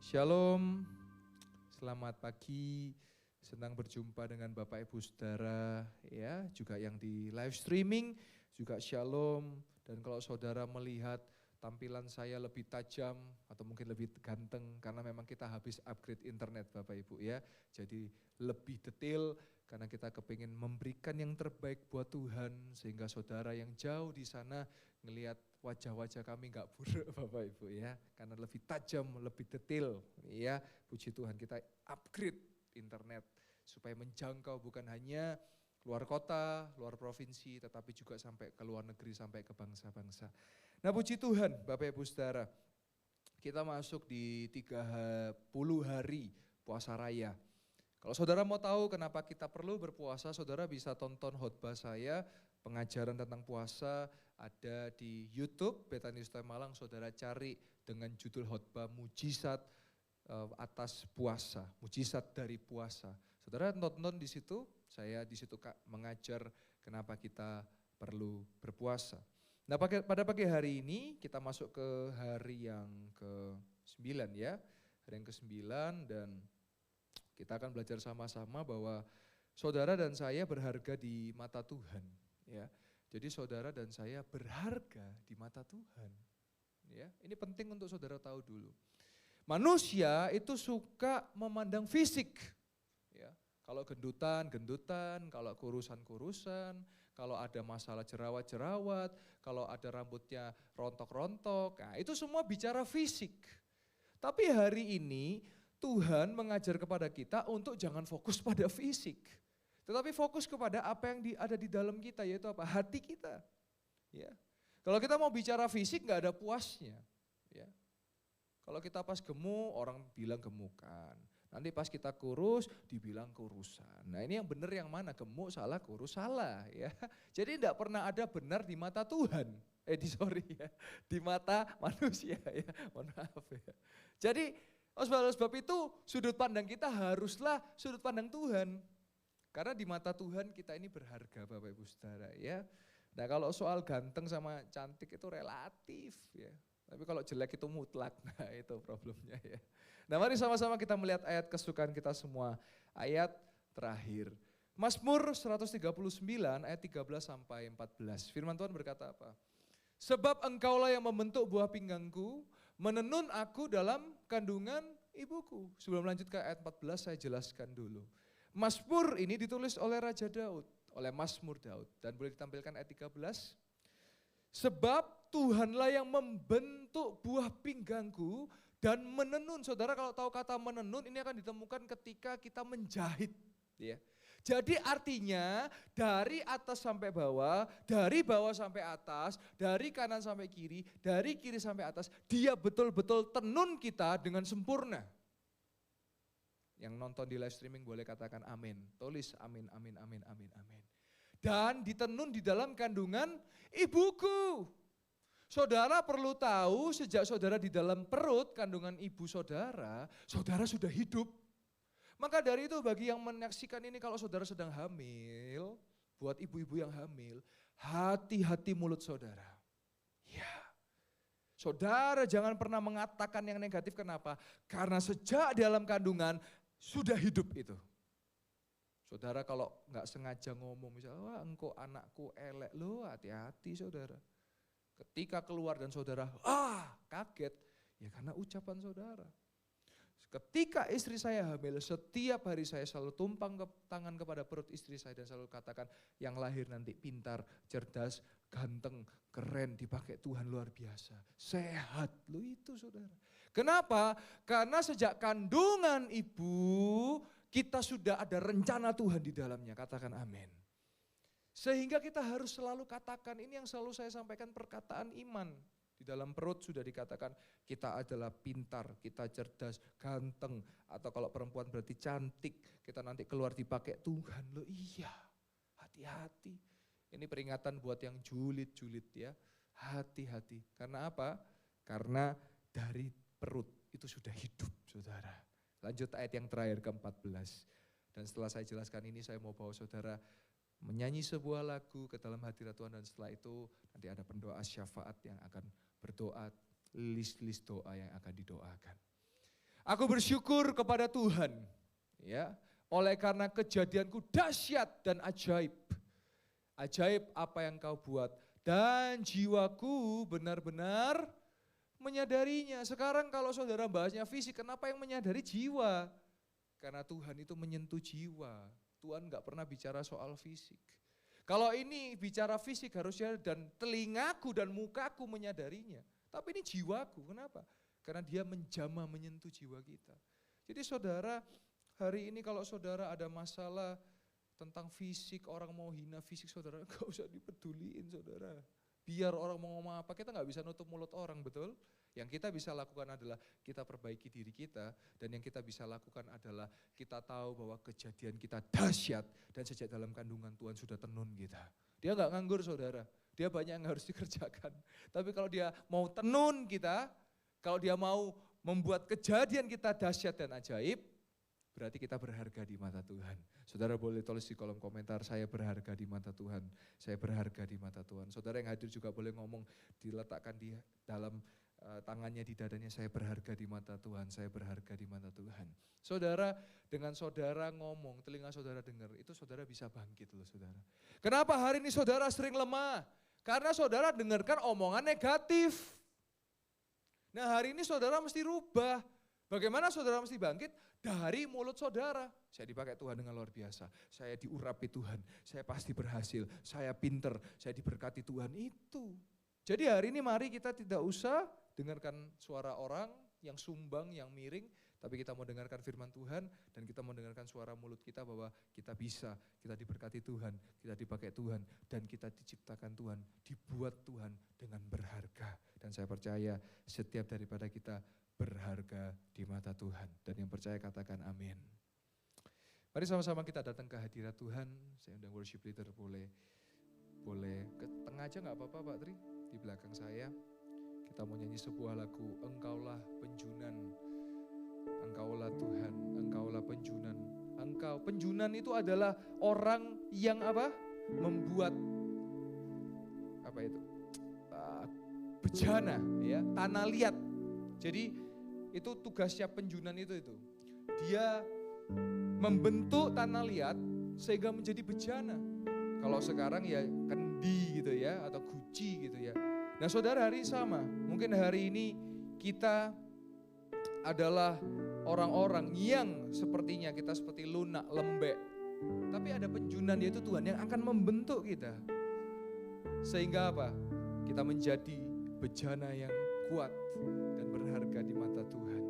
Shalom, selamat pagi, senang berjumpa dengan Bapak Ibu Saudara ya, juga yang di live streaming, juga shalom. Dan kalau saudara melihat tampilan saya lebih tajam atau mungkin lebih ganteng karena memang kita habis upgrade internet Bapak Ibu ya. Jadi lebih detail karena kita kepingin memberikan yang terbaik buat Tuhan sehingga saudara yang jauh di sana ngelihat wajah-wajah kami nggak buruk Bapak Ibu ya, karena lebih tajam, lebih detail ya. Puji Tuhan kita upgrade internet supaya menjangkau bukan hanya luar kota, luar provinsi, tetapi juga sampai ke luar negeri, sampai ke bangsa-bangsa. Nah puji Tuhan Bapak Ibu Saudara, kita masuk di 30 hari puasa raya. Kalau saudara mau tahu kenapa kita perlu berpuasa, saudara bisa tonton khotbah saya, pengajaran tentang puasa ada di YouTube, Betani Stoy Malang, saudara cari dengan judul khotbah mujizat atas puasa, mujizat dari puasa. Saudara nonton di situ, saya di situ mengajar kenapa kita perlu berpuasa. Nah pada pagi hari ini kita masuk ke hari yang ke-9 ya, hari yang ke-9 dan kita akan belajar sama-sama bahwa saudara dan saya berharga di mata Tuhan. Ya, jadi saudara dan saya berharga di mata Tuhan. Ya, ini penting untuk saudara tahu dulu. Manusia itu suka memandang fisik. Ya, kalau gendutan, gendutan, kalau kurusan, kurusan, kalau ada masalah jerawat, kalau ada rambutnya rontok-rontok, nah itu semua bicara fisik. Tapi hari ini Tuhan mengajar kepada kita untuk jangan fokus pada fisik. Tetapi fokus kepada apa yang ada di dalam kita, yaitu apa? Hati kita. Ya. Kalau kita mau bicara fisik nggak ada puasnya. Ya. Kalau kita pas gemuk, orang bilang gemukan. Nanti pas kita kurus, dibilang kurusan. Nah ini yang benar yang mana? Gemuk salah, kurus salah. Ya. Jadi tidak pernah ada benar di mata Tuhan. Di mata manusia ya. Mohon maaf ya. Jadi oleh sebab itu sudut pandang kita haruslah sudut pandang Tuhan. Karena di mata Tuhan kita ini berharga Bapak Ibu Saudara ya. Nah kalau soal ganteng sama cantik itu relatif ya. Tapi kalau jelek itu mutlak, nah itu problemnya ya. Nah mari sama-sama kita melihat ayat kesukaan kita semua. Ayat terakhir. Mazmur 139 ayat 13 sampai 14. Firman Tuhan berkata apa? Sebab engkaulah yang membentuk buah pinggangku, menenun aku dalam kandungan ibuku. Sebelum lanjut ke ayat 14 saya jelaskan dulu. Mazmur ini ditulis oleh Raja Daud, oleh Mazmur Daud. Dan boleh ditampilkan ayat 13. Sebab Tuhanlah yang membentuk buah pinggangku dan menenun. Saudara kalau tahu kata menenun ini akan ditemukan ketika kita menjahit. Ya. Jadi artinya dari atas sampai bawah, dari bawah sampai atas, dari kanan sampai kiri, dari kiri sampai atas, dia betul-betul tenun kita dengan sempurna. Yang nonton di live streaming boleh katakan amin, tulis amin, amin, amin, amin, amin. Dan ditenun di dalam kandungan ibuku. Saudara perlu tahu sejak saudara di dalam perut kandungan ibu saudara, saudara sudah hidup. Maka dari itu bagi yang menyaksikan ini kalau saudara sedang hamil, buat ibu-ibu yang hamil, hati-hati mulut saudara. Ya, saudara jangan pernah mengatakan yang negatif, kenapa? Karena sejak di dalam kandungan sudah hidup itu. Saudara kalau nggak sengaja ngomong misalnya, wah engkau anakku elek, lo hati-hati saudara. Ketika keluar dan saudara, kaget, ya karena ucapan saudara. Ketika istri saya hamil, setiap hari saya selalu tumpang tangan kepada perut istri saya dan selalu katakan yang lahir nanti pintar, cerdas, ganteng, keren, dipakai Tuhan luar biasa. Sehat, lo itu saudara. Kenapa? Karena sejak kandungan ibu kita sudah ada rencana Tuhan di dalamnya, katakan amin. Sehingga kita harus selalu katakan, ini yang selalu saya sampaikan perkataan iman. Di dalam perut sudah dikatakan kita adalah pintar, kita cerdas, ganteng. Atau kalau perempuan berarti cantik, kita nanti keluar dipakai Tuhan. Loh iya, hati-hati. Ini peringatan buat yang julid-julid ya, hati-hati. Karena apa? Karena dari perut itu sudah hidup saudara. Lanjut ayat yang terakhir ke-14. Dan setelah saya jelaskan ini saya mau bawa saudara menyanyi sebuah lagu ke dalam hadirat Tuhan dan setelah itu nanti ada pendoa syafaat yang akan berdoa, list-list doa yang akan didoakan. Aku bersyukur kepada Tuhan, ya, oleh karena kejadianku dahsyat dan ajaib. Ajaib apa yang kau buat dan jiwaku benar-benar menyadarinya. Sekarang kalau saudara bahasnya fisik, kenapa yang menyadari jiwa? Karena Tuhan itu menyentuh jiwa. Tuhan enggak pernah bicara soal fisik. Kalau ini bicara fisik harusnya dan telingaku dan mukaku menyadarinya. Tapi ini jiwaku, kenapa? Karena dia menjamah menyentuh jiwa kita. Jadi saudara, hari ini kalau saudara ada masalah tentang fisik, orang mau hina fisik saudara, gak usah dipeduliin saudara. Biar orang mau ngomong apa, kita gak bisa nutup mulut orang, betul? Yang kita bisa lakukan adalah kita perbaiki diri kita, dan yang kita bisa lakukan adalah kita tahu bahwa kejadian kita dahsyat, dan sejak dalam kandungan Tuhan sudah tenun kita. Dia gak nganggur saudara, dia banyak yang harus dikerjakan. Tapi kalau dia mau tenun kita, kalau dia mau membuat kejadian kita dahsyat dan ajaib, berarti kita berharga di mata Tuhan. Saudara boleh tulis di kolom komentar, saya berharga di mata Tuhan, saya berharga di mata Tuhan. Saudara yang hadir juga boleh ngomong, diletakkan di dalam tangannya di dadanya, saya berharga di mata Tuhan, saya berharga di mata Tuhan. Saudara, dengan saudara ngomong, telinga saudara dengar, itu saudara bisa bangkit loh saudara. Kenapa hari ini saudara sering lemah? Karena saudara dengarkan omongan negatif. Nah hari ini saudara mesti rubah. Bagaimana saudara mesti bangkit? Dari mulut saudara. Saya dipakai Tuhan dengan luar biasa. Saya diurapi Tuhan. Saya pasti berhasil. Saya pinter. Saya diberkati Tuhan. Itu. Jadi hari ini mari kita tidak usah dengarkan suara orang yang sumbang, yang miring. Tapi kita mau dengarkan firman Tuhan. Dan kita mau dengarkan suara mulut kita bahwa kita bisa. Kita diberkati Tuhan. Kita dipakai Tuhan. Dan kita diciptakan Tuhan. Dibuat Tuhan dengan berharga. Dan saya percaya setiap daripada kita berharga di mata Tuhan. Dan yang percaya katakan amin. Mari sama-sama kita datang ke hadirat Tuhan. Saya undang worship leader boleh ke tengah aja gak apa-apa Pak Tri, di belakang saya. Kita mau nyanyi sebuah lagu, Engkaulah penjunan. Engkaulah Tuhan, Engkaulah penjunan. Engkau, penjunan itu adalah orang yang apa? Membuat apa itu? Bejana, ya, tanah liat. Jadi itu tugasnya penjunan itu. Dia membentuk tanah liat sehingga menjadi bejana. Kalau sekarang ya kendi gitu ya, atau guci gitu ya. Nah saudara hari ini sama, mungkin hari ini kita adalah orang-orang yang sepertinya kita seperti lunak, lembek. Tapi ada penjunan yaitu Tuhan yang akan membentuk kita. Sehingga apa? Kita menjadi bejana yang kuat dan berharga di mata Tuhan.